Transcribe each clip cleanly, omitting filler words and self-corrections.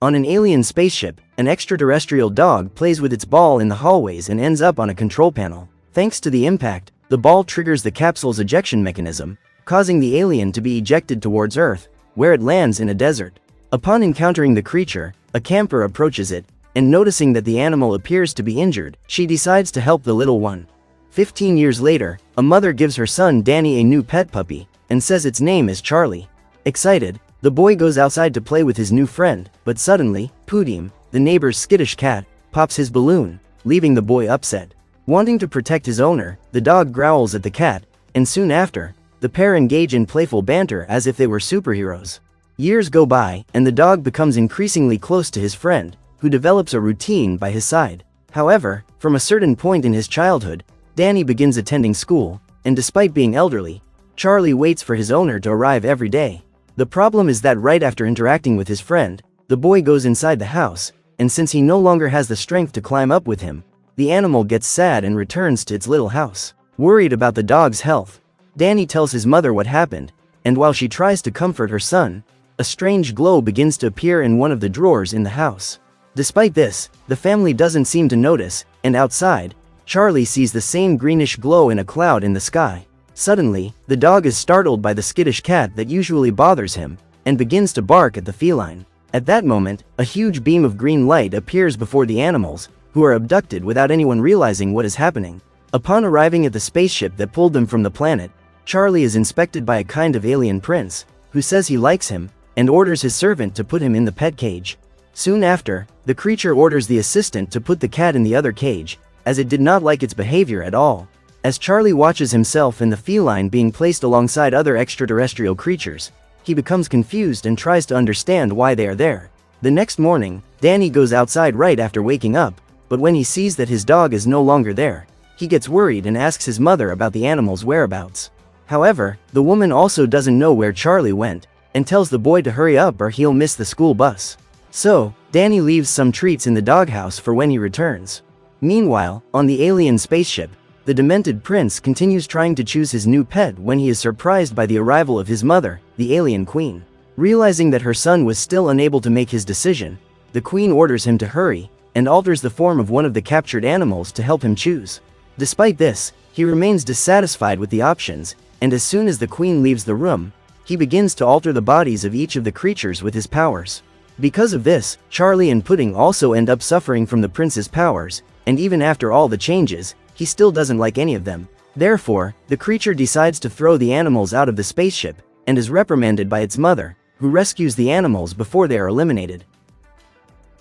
On an alien spaceship, an extraterrestrial dog plays with its ball in the hallways and ends up on a control panel. Thanks to the impact, the ball triggers the capsule's ejection mechanism, causing the alien to be ejected towards Earth, where it lands in a desert. Upon encountering the creature, a camper approaches it, and noticing that the animal appears to be injured, she decides to help the little one. 15 years later, a mother gives her son Danny a new pet puppy, and says its name is Charlie. Excited, the boy goes outside to play with his new friend, but suddenly, Pudim, the neighbor's skittish cat, pops his balloon, leaving the boy upset. Wanting to protect his owner, the dog growls at the cat, and soon after, the pair engage in playful banter as if they were superheroes. Years go by, and the dog becomes increasingly close to his friend, who develops a routine by his side. However, from a certain point in his childhood, Danny begins attending school, and despite being elderly, Charlie waits for his owner to arrive every day. The problem is that right after interacting with his friend, the boy goes inside the house, and since he no longer has the strength to climb up with him, the animal gets sad and returns to its little house. Worried about the dog's health, Danny tells his mother what happened, and while she tries to comfort her son, a strange glow begins to appear in one of the drawers in the house. Despite this, the family doesn't seem to notice, and outside, Charlie sees the same greenish glow in a cloud in the sky. Suddenly, the dog is startled by the skittish cat that usually bothers him, and begins to bark at the feline. At that moment, a huge beam of green light appears before the animals, who are abducted without anyone realizing what is happening. Upon arriving at the spaceship that pulled them from the planet, Charlie is inspected by a kind of alien prince, who says he likes him, and orders his servant to put him in the pet cage. Soon after, the creature orders the assistant to put the cat in the other cage, as it did not like its behavior at all. As Charlie watches himself and the feline being placed alongside other extraterrestrial creatures, he becomes confused and tries to understand why they are there. The next morning, Danny goes outside right after waking up, but when he sees that his dog is no longer there, he gets worried and asks his mother about the animal's whereabouts. However, the woman also doesn't know where Charlie went, and tells the boy to hurry up or he'll miss the school bus. So, Danny leaves some treats in the doghouse for when he returns. Meanwhile, on the alien spaceship, the demented prince continues trying to choose his new pet when he is surprised by the arrival of his mother, the alien queen. Realizing that her son was still unable to make his decision, the queen orders him to hurry, and alters the form of one of the captured animals to help him choose. Despite this, he remains dissatisfied with the options, and as soon as the queen leaves the room, he begins to alter the bodies of each of the creatures with his powers. Because of this, Charlie and Pudding also end up suffering from the prince's powers, and even after all the changes, he still doesn't like any of them. Therefore, the creature decides to throw the animals out of the spaceship, and is reprimanded by its mother, who rescues the animals before they are eliminated.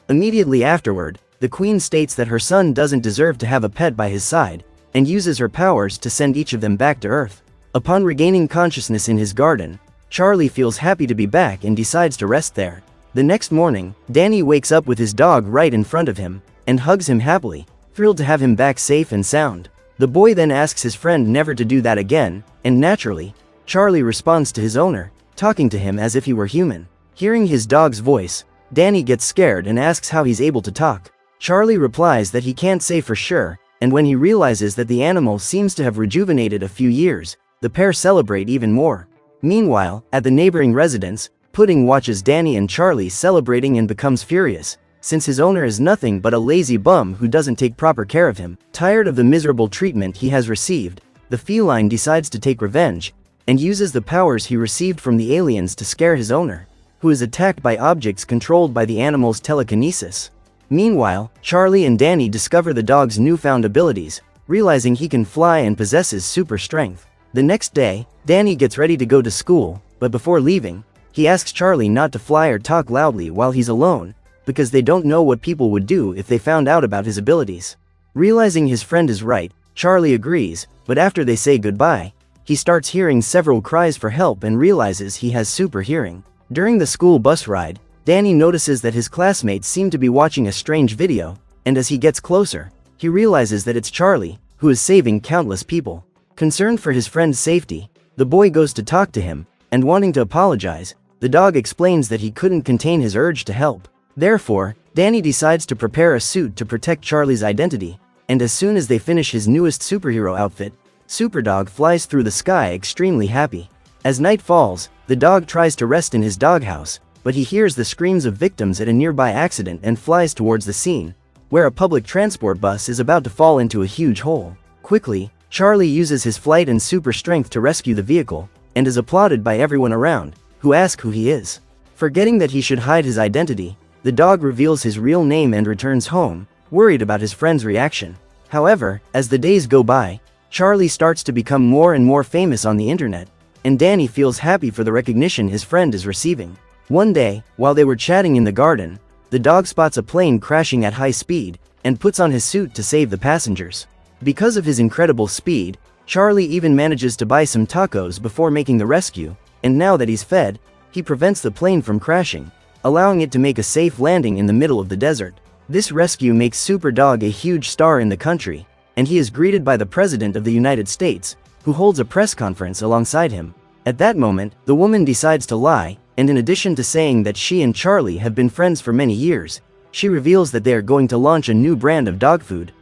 Immediately afterward, the queen states that her son doesn't deserve to have a pet by his side, and uses her powers to send each of them back to Earth. Upon regaining consciousness in his garden, Charlie feels happy to be back and decides to rest there. The next morning, Danny wakes up with his dog right in front of him, and hugs him happily, thrilled to have him back safe and sound. The boy then asks his friend never to do that again, and naturally, Charlie responds to his owner, talking to him as if he were human. Hearing his dog's voice, Danny gets scared and asks how he's able to talk. Charlie replies that he can't say for sure, and when he realizes that the animal seems to have rejuvenated a few years, the pair celebrate even more. Meanwhile, at the neighboring residence, Pudding watches Danny and Charlie celebrating and becomes furious, since his owner is nothing but a lazy bum who doesn't take proper care of him. Tired of the miserable treatment he has received, the feline decides to take revenge, and uses the powers he received from the aliens to scare his owner, who is attacked by objects controlled by the animal's telekinesis. Meanwhile, Charlie and Danny discover the dog's newfound abilities, realizing he can fly and possesses super strength. The next day, Danny gets ready to go to school, but before leaving, he asks Charlie not to fly or talk loudly while he's alone, because they don't know what people would do if they found out about his abilities. Realizing his friend is right, Charlie agrees, but after they say goodbye, he starts hearing several cries for help and realizes he has super hearing. During the school bus ride, Danny notices that his classmates seem to be watching a strange video, and as he gets closer, he realizes that it's Charlie, who is saving countless people. Concerned for his friend's safety, the boy goes to talk to him, and wanting to apologize, the dog explains that he couldn't contain his urge to help. Therefore, Danny decides to prepare a suit to protect Charlie's identity, and as soon as they finish his newest superhero outfit, Superdog flies through the sky extremely happy. As night falls, the dog tries to rest in his doghouse, but he hears the screams of victims at a nearby accident and flies towards the scene, where a public transport bus is about to fall into a huge hole. Quickly, Charlie uses his flight and super strength to rescue the vehicle, and is applauded by everyone around, who ask who he is. Forgetting that he should hide his identity, the dog reveals his real name and returns home, worried about his friend's reaction. However, as the days go by, Charlie starts to become more and more famous on the internet, and Danny feels happy for the recognition his friend is receiving. One day, while they were chatting in the garden, the dog spots a plane crashing at high speed, and puts on his suit to save the passengers. Because of his incredible speed, Charlie even manages to buy some tacos before making the rescue, and now that he's fed, he prevents the plane from crashing, allowing it to make a safe landing in the middle of the desert. This rescue makes Super Dog a huge star in the country, and he is greeted by the President of the United States, who holds a press conference alongside him. At that moment, the woman decides to lie, and in addition to saying that she and Charlie have been friends for many years, she reveals that they are going to launch a new brand of dog food.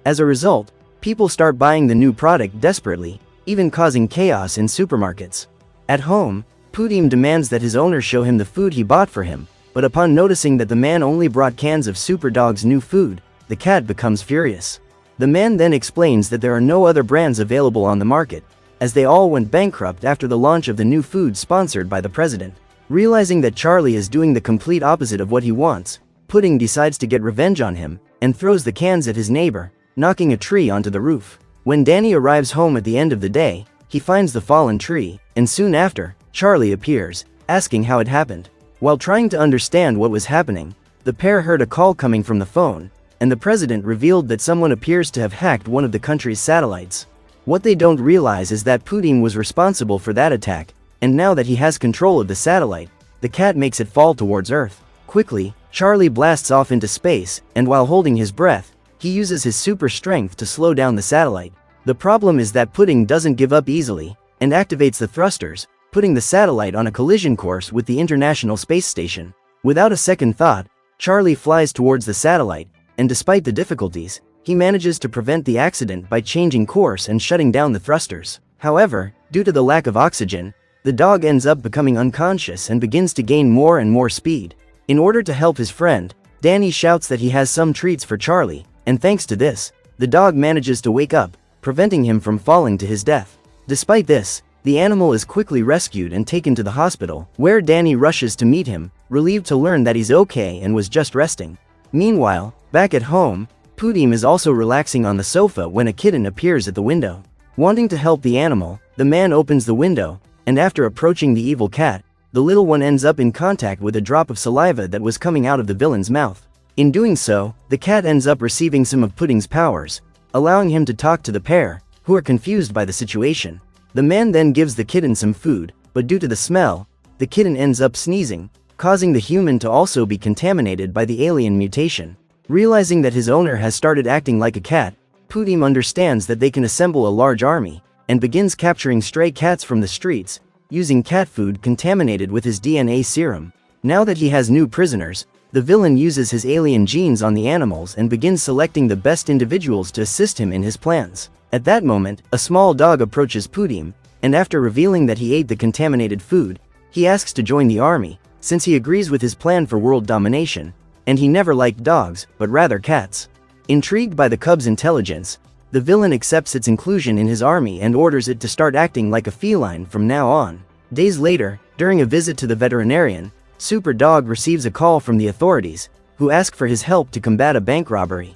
As a result, people start buying the new product desperately, even causing chaos in supermarkets. At home, Pudim demands that his owner show him the food he bought for him, but upon noticing that the man only brought cans of Super Dog's new food, the cat becomes furious. The man then explains that there are no other brands available on the market, as they all went bankrupt after the launch of the new food sponsored by the president. Realizing that Charlie is doing the complete opposite of what he wants, Pudding decides to get revenge on him, and throws the cans at his neighbor, knocking a tree onto the roof. When Danny arrives home at the end of the day, he finds the fallen tree, and soon after, Charlie appears, asking how it happened. While trying to understand what was happening, the pair heard a call coming from the phone, and the president revealed that someone appears to have hacked one of the country's satellites. What they don't realize is that Pudim was responsible for that attack, and now that he has control of the satellite, the cat makes it fall towards Earth. Quickly, Charlie blasts off into space, and while holding his breath, he uses his super strength to slow down the satellite. The problem is that Pudding doesn't give up easily, and activates the thrusters, putting the satellite on a collision course with the International Space Station. Without a second thought, Charlie flies towards the satellite, and despite the difficulties, he manages to prevent the accident by changing course and shutting down the thrusters. However, due to the lack of oxygen, the dog ends up becoming unconscious and begins to gain more and more speed. In order to help his friend, Danny shouts that he has some treats for Charlie, and thanks to this, the dog manages to wake up, preventing him from falling to his death. Despite this, the animal is quickly rescued and taken to the hospital, where Danny rushes to meet him, relieved to learn that he's okay and was just resting. Meanwhile, back at home, Pudim is also relaxing on the sofa when a kitten appears at the window. Wanting to help the animal, the man opens the window, and after approaching the evil cat, the little one ends up in contact with a drop of saliva that was coming out of the villain's mouth. In doing so, the cat ends up receiving some of Pudding's powers, allowing him to talk to the pair, who are confused by the situation. The man then gives the kitten some food, but due to the smell, the kitten ends up sneezing, causing the human to also be contaminated by the alien mutation. Realizing that his owner has started acting like a cat, Pudim understands that they can assemble a large army, and begins capturing stray cats from the streets, using cat food contaminated with his DNA serum. Now that he has new prisoners, the villain uses his alien genes on the animals and begins selecting the best individuals to assist him in his plans. At that moment, a small dog approaches Pudim, and after revealing that he ate the contaminated food, he asks to join the army, since he agrees with his plan for world domination, and he never liked dogs, but rather cats. Intrigued by the cub's intelligence, the villain accepts its inclusion in his army and orders it to start acting like a feline from now on. Days later, during a visit to the veterinarian, Super Dog receives a call from the authorities, who ask for his help to combat a bank robbery.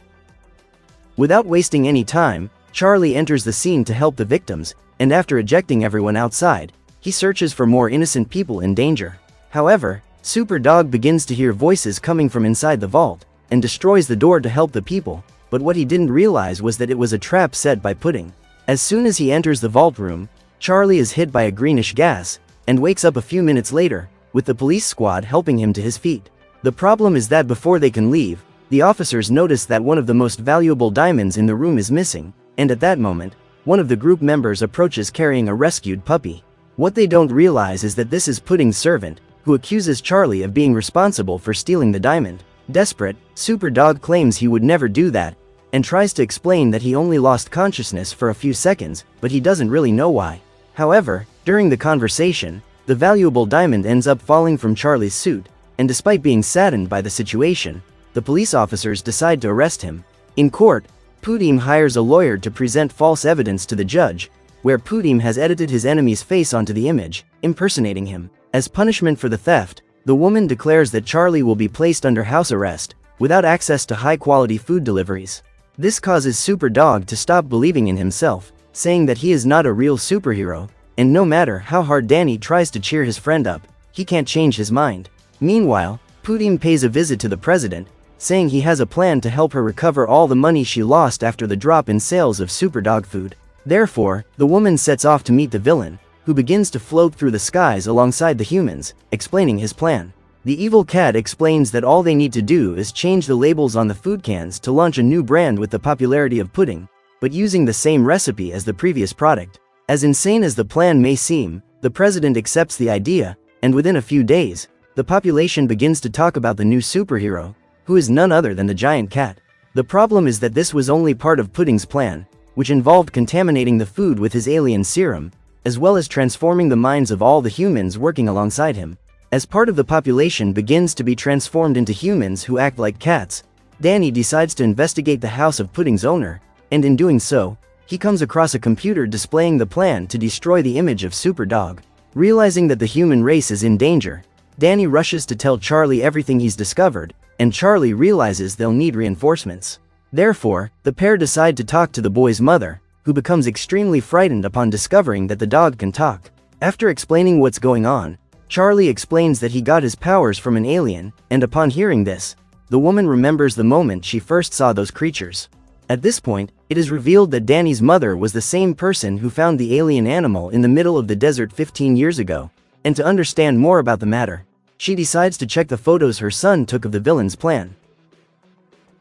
Without wasting any time, Charlie enters the scene to help the victims, and after ejecting everyone outside, he searches for more innocent people in danger. However, Super Dog begins to hear voices coming from inside the vault, and destroys the door to help the people, but what he didn't realize was that it was a trap set by Pudding. As soon as he enters the vault room, Charlie is hit by a greenish gas, and wakes up a few minutes later, with the police squad helping him to his feet. The problem is that before they can leave, the officers notice that one of the most valuable diamonds in the room is missing, and at that moment, one of the group members approaches carrying a rescued puppy. What they don't realize is that this is Pudding's servant, who accuses Charlie of being responsible for stealing the diamond. Desperate, Super Dog claims he would never do that, and tries to explain that he only lost consciousness for a few seconds, but he doesn't really know why. However, during the conversation, the valuable diamond ends up falling from Charlie's suit, and despite being saddened by the situation, the police officers decide to arrest him. In court, Pudim hires a lawyer to present false evidence to the judge, where Pudim has edited his enemy's face onto the image, impersonating him. As punishment for the theft, the woman declares that Charlie will be placed under house arrest, without access to high-quality food deliveries. This causes Super Dog to stop believing in himself, saying that he is not a real superhero, and no matter how hard Danny tries to cheer his friend up, he can't change his mind. Meanwhile, Pudim pays a visit to the president, saying he has a plan to help her recover all the money she lost after the drop in sales of Super Dog food. Therefore, the woman sets off to meet the villain, who begins to float through the skies alongside the humans, explaining his plan. The evil cat explains that all they need to do is change the labels on the food cans to launch a new brand with the popularity of pudding, but using the same recipe as the previous product. As insane as the plan may seem, the president accepts the idea, and within a few days, the population begins to talk about the new superhero, who is none other than the giant cat. The problem is that this was only part of Pudding's plan, which involved contaminating the food with his alien serum, as well as transforming the minds of all the humans working alongside him. As part of the population begins to be transformed into humans who act like cats, Danny decides to investigate the house of Pudding's owner, and in doing so, he comes across a computer displaying the plan to destroy the image of Super Dog. Realizing that the human race is in danger, Danny rushes to tell Charlie everything he's discovered, and Charlie realizes they'll need reinforcements. Therefore, the pair decide to talk to the boy's mother, who becomes extremely frightened upon discovering that the dog can talk. After explaining what's going on, Charlie explains that he got his powers from an alien, and upon hearing this, the woman remembers the moment she first saw those creatures. At this point, it is revealed that Danny's mother was the same person who found the alien animal in the middle of the desert 15 years ago, and to understand more about the matter, she decides to check the photos her son took of the villain's plan.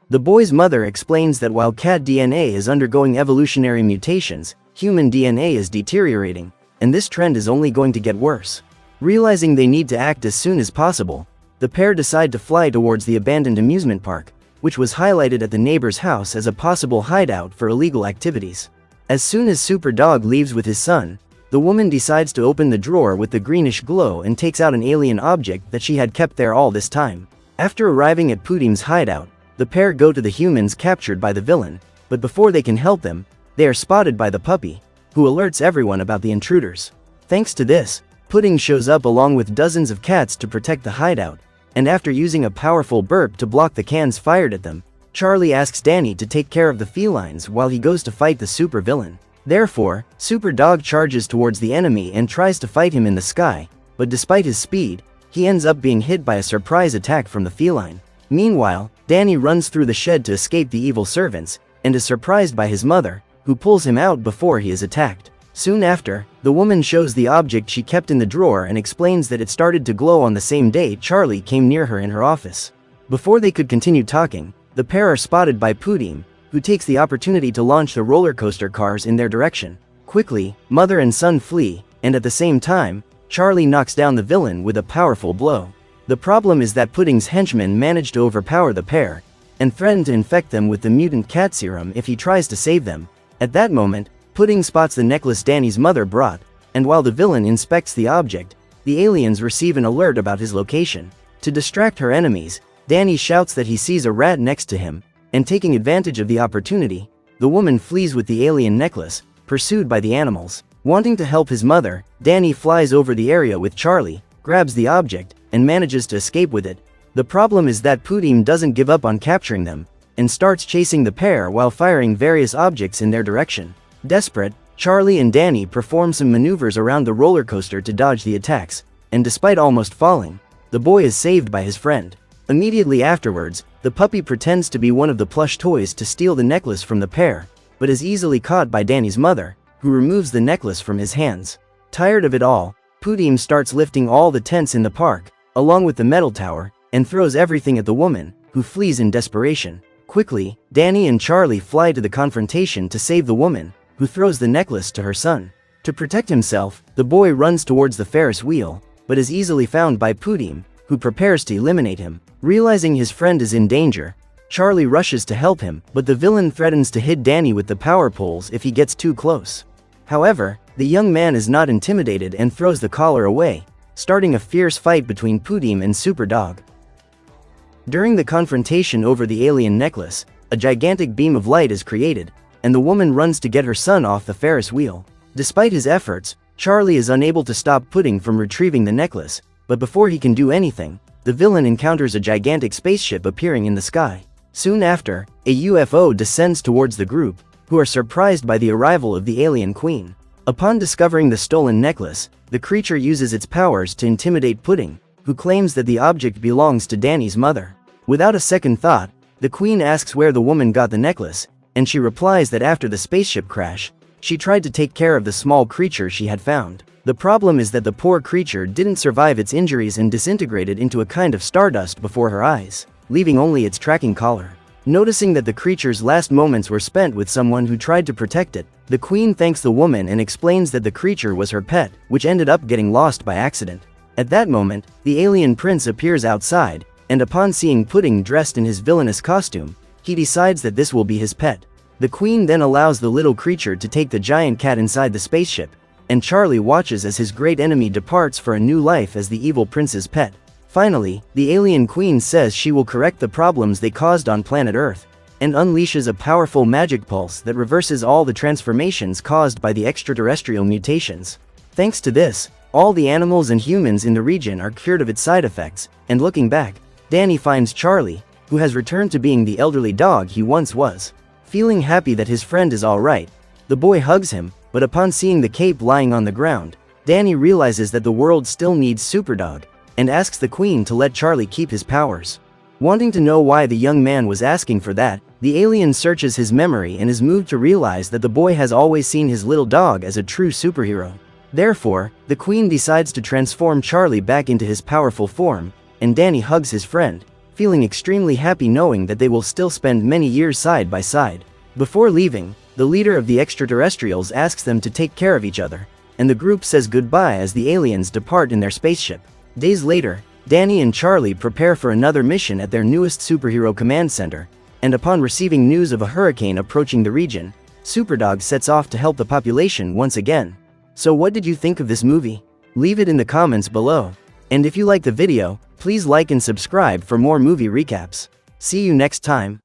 The boy's mother explains that while cat DNA is undergoing evolutionary mutations, human DNA is deteriorating, and this trend is only going to get worse. Realizing they need to act as soon as possible, the pair decide to fly towards the abandoned amusement park, which was highlighted at the neighbor's house as a possible hideout for illegal activities. As soon as Super Dog leaves with his son, the woman decides to open the drawer with the greenish glow and takes out an alien object that she had kept there all this time. After arriving at Pudim's hideout, the pair go to the humans captured by the villain, but before they can help them, they are spotted by the puppy, who alerts everyone about the intruders. Thanks to this, Pudding shows up along with dozens of cats to protect the hideout, and after using a powerful burp to block the cans fired at them, Charlie asks Danny to take care of the felines while he goes to fight the super villain. Therefore, Super Dog charges towards the enemy and tries to fight him in the sky, but despite his speed, he ends up being hit by a surprise attack from the feline. Meanwhile, Danny runs through the shed to escape the evil servants, and is surprised by his mother, who pulls him out before he is attacked. Soon after, the woman shows the object she kept in the drawer and explains that it started to glow on the same day Charlie came near her in her office. Before they could continue talking, the pair are spotted by Pudim, who takes the opportunity to launch the roller coaster cars in their direction. Quickly, mother and son flee, and at the same time, Charlie knocks down the villain with a powerful blow. The problem is that Pudding's henchmen manage to overpower the pair, and threaten to infect them with the mutant cat serum if he tries to save them. At that moment, Pudding spots the necklace Danny's mother brought, and while the villain inspects the object, the aliens receive an alert about his location. To distract her enemies, Danny shouts that he sees a rat next to him, and taking advantage of the opportunity, the woman flees with the alien necklace, pursued by the animals. Wanting to help his mother, Danny flies over the area with Charlie, grabs the object, and manages to escape with it. The problem is that Pudim doesn't give up on capturing them, and starts chasing the pair while firing various objects in their direction. Desperate, Charlie and Danny perform some maneuvers around the roller coaster to dodge the attacks, and despite almost falling, the boy is saved by his friend. Immediately afterwards, the puppy pretends to be one of the plush toys to steal the necklace from the pair, but is easily caught by Danny's mother, who removes the necklace from his hands. Tired of it all, Pudim starts lifting all the tents in the park, along with the metal tower, and throws everything at the woman, who flees in desperation. Quickly, Danny and Charlie fly to the confrontation to save the woman, who throws the necklace to her son. To protect himself, the boy runs towards the Ferris wheel, but is easily found by Pudim, who prepares to eliminate him. Realizing his friend is in danger, Charlie rushes to help him, but the villain threatens to hit Danny with the power poles if he gets too close. However, the young man is not intimidated and throws the collar away, starting a fierce fight between Pudim and Superdog. During the confrontation over the alien necklace, a gigantic beam of light is created, and the woman runs to get her son off the Ferris wheel. Despite his efforts, Charlie is unable to stop Pudding from retrieving the necklace, but before he can do anything, the villain encounters a gigantic spaceship appearing in the sky. Soon after, a UFO descends towards the group, who are surprised by the arrival of the alien queen. Upon discovering the stolen necklace, the creature uses its powers to intimidate Pudding, who claims that the object belongs to Danny's mother. Without a second thought, the queen asks where the woman got the necklace, and she replies that after the spaceship crash, she tried to take care of the small creature she had found. The problem is that the poor creature didn't survive its injuries and disintegrated into a kind of stardust before her eyes, leaving only its tracking collar. Noticing that the creature's last moments were spent with someone who tried to protect it, the queen thanks the woman and explains that the creature was her pet, which ended up getting lost by accident. At that moment, the alien prince appears outside, and upon seeing Pudding dressed in his villainous costume, he decides that this will be his pet. The queen then allows the little creature to take the giant cat inside the spaceship, and Charlie watches as his great enemy departs for a new life as the evil prince's pet. Finally, the alien queen says she will correct the problems they caused on planet Earth, and unleashes a powerful magic pulse that reverses all the transformations caused by the extraterrestrial mutations. Thanks to this, all the animals and humans in the region are cured of its side effects, and looking back, Danny finds Charlie, who has returned to being the elderly dog he once was. Feeling happy that his friend is alright, the boy hugs him, but upon seeing the cape lying on the ground, Danny realizes that the world still needs Superdog, and asks the queen to let Charlie keep his powers. Wanting to know why the young man was asking for that, the alien searches his memory and is moved to realize that the boy has always seen his little dog as a true superhero. Therefore, the queen decides to transform Charlie back into his powerful form, and Danny hugs his friend, feeling extremely happy knowing that they will still spend many years side by side. Before leaving, the leader of the extraterrestrials asks them to take care of each other, and the group says goodbye as the aliens depart in their spaceship. Days later, Danny and Charlie prepare for another mission at their newest superhero command center, and upon receiving news of a hurricane approaching the region, Superdog sets off to help the population once again. So what did you think of this movie? Leave it in the comments below. And if you like the video, please like and subscribe for more movie recaps. See you next time.